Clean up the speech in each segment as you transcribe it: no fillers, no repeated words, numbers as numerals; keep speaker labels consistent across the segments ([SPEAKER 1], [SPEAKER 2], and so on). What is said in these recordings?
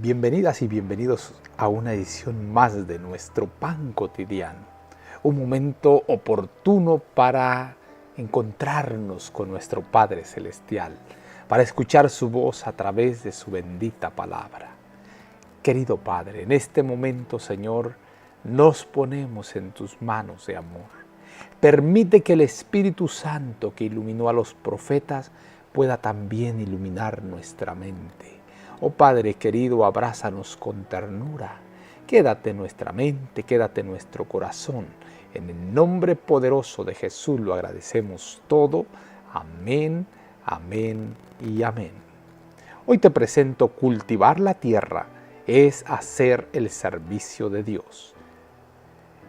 [SPEAKER 1] Bienvenidas y bienvenidos a una edición más de nuestro Pan Cotidiano, un momento oportuno para encontrarnos con nuestro Padre Celestial, para escuchar su voz a través de su bendita palabra. Querido Padre, en este momento, Señor, nos ponemos en tus manos de amor. Permite que el Espíritu Santo que iluminó a los profetas pueda también iluminar nuestra mente. Oh Padre querido, abrázanos con ternura. Quédate en nuestra mente, quédate en nuestro corazón. En el nombre poderoso de Jesús lo agradecemos todo. Amén, amén y amén. Hoy te presento cultivar la tierra es hacer el servicio de Dios.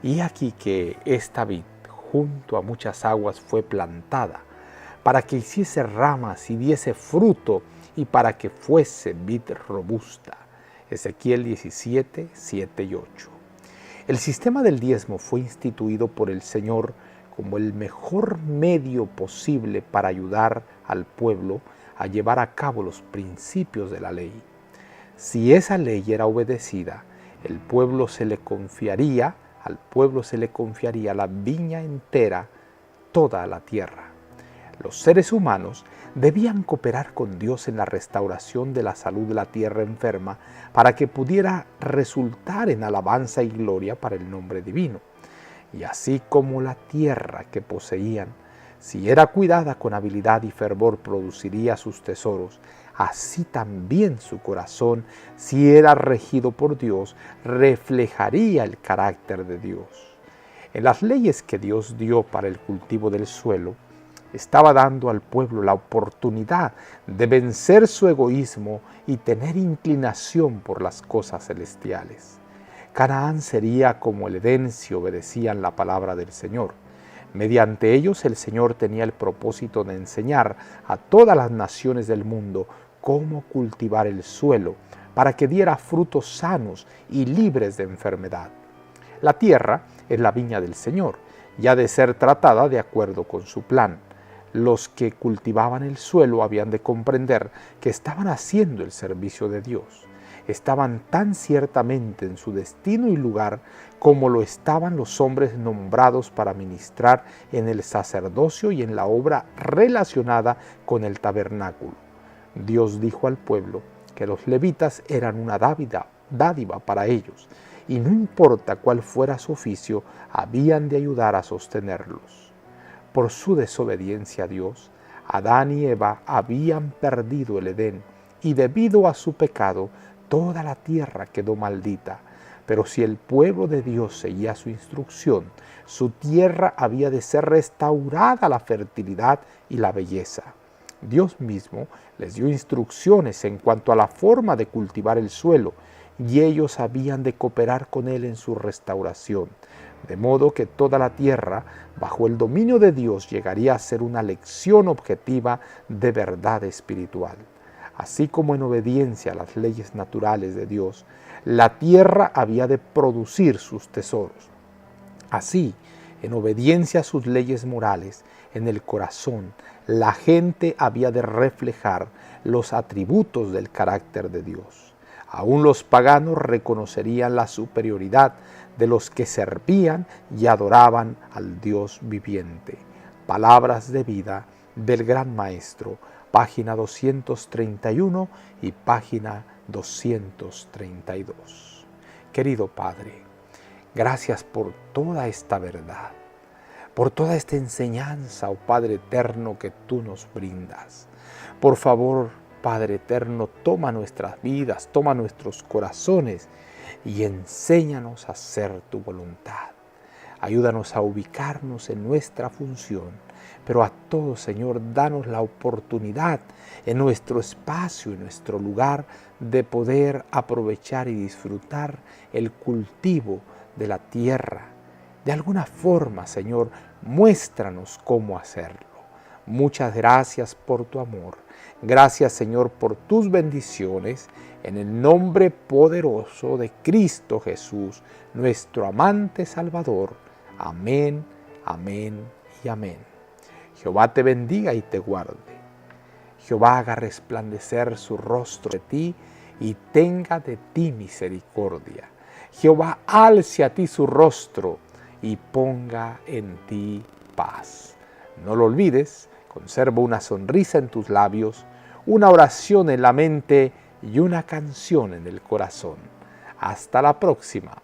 [SPEAKER 1] Y aquí que esta vid junto a muchas aguas fue plantada, para que hiciese ramas y diese fruto, y para que fuese vid robusta. Ezequiel 17, 7 y 8. El sistema del diezmo fue instituido por el Señor como el mejor medio posible para ayudar al pueblo a llevar a cabo los principios de la ley. Si esa ley era obedecida, al pueblo se le confiaría la viña entera, toda la tierra. Los seres humanos debían cooperar con Dios en la restauración de la salud de la tierra enferma para que pudiera resultar en alabanza y gloria para el nombre divino. Y así como la tierra que poseían, si era cuidada con habilidad y fervor, produciría sus tesoros, así también su corazón, si era regido por Dios, reflejaría el carácter de Dios. En las leyes que Dios dio para el cultivo del suelo, estaba dando al pueblo la oportunidad de vencer su egoísmo y tener inclinación por las cosas celestiales. Canaán sería como el Edén si obedecían la palabra del Señor. Mediante ellos el Señor tenía el propósito de enseñar a todas las naciones del mundo cómo cultivar el suelo para que diera frutos sanos y libres de enfermedad. La tierra es la viña del Señor y ha de ser tratada de acuerdo con su plan. Los que cultivaban el suelo habían de comprender que estaban haciendo el servicio de Dios. Estaban tan ciertamente en su destino y lugar como lo estaban los hombres nombrados para ministrar en el sacerdocio y en la obra relacionada con el tabernáculo. Dios dijo al pueblo que los levitas eran una dádiva para ellos, y no importa cuál fuera su oficio, habían de ayudar a sostenerlos. Por su desobediencia a Dios, Adán y Eva habían perdido el Edén, y debido a su pecado, toda la tierra quedó maldita. Pero si el pueblo de Dios seguía su instrucción, su tierra había de ser restaurada a la fertilidad y la belleza. Dios mismo les dio instrucciones en cuanto a la forma de cultivar el suelo, y ellos habían de cooperar con él en su restauración, de modo que toda la tierra, bajo el dominio de Dios, llegaría a ser una lección objetiva de verdad espiritual. Así como en obediencia a las leyes naturales de Dios, la tierra había de producir sus tesoros. Así, en obediencia a sus leyes morales, en el corazón, la gente había de reflejar los atributos del carácter de Dios. Aún los paganos reconocerían la superioridad de los que servían y adoraban al Dios viviente. Palabras de vida del Gran Maestro, página 231 y página 232. Querido Padre, gracias por toda esta verdad, por toda esta enseñanza, oh Padre eterno, que tú nos brindas. Por favor, Padre eterno, toma nuestras vidas, toma nuestros corazones y enséñanos a hacer tu voluntad. Ayúdanos a ubicarnos en nuestra función, pero a todos, Señor, danos la oportunidad en nuestro espacio, en nuestro lugar, de poder aprovechar y disfrutar el cultivo de la tierra. De alguna forma, Señor, muéstranos cómo hacerlo. Muchas gracias por tu amor. Gracias, Señor, por tus bendiciones. En el nombre poderoso de Cristo Jesús, nuestro amante Salvador. Amén, amén y amén. Jehová te bendiga y te guarde. Jehová haga resplandecer su rostro de ti y tenga de ti misericordia. Jehová alce a ti su rostro y ponga en ti paz. No lo olvides, conserva una sonrisa en tus labios, una oración en la mente y una canción en el corazón. Hasta la próxima.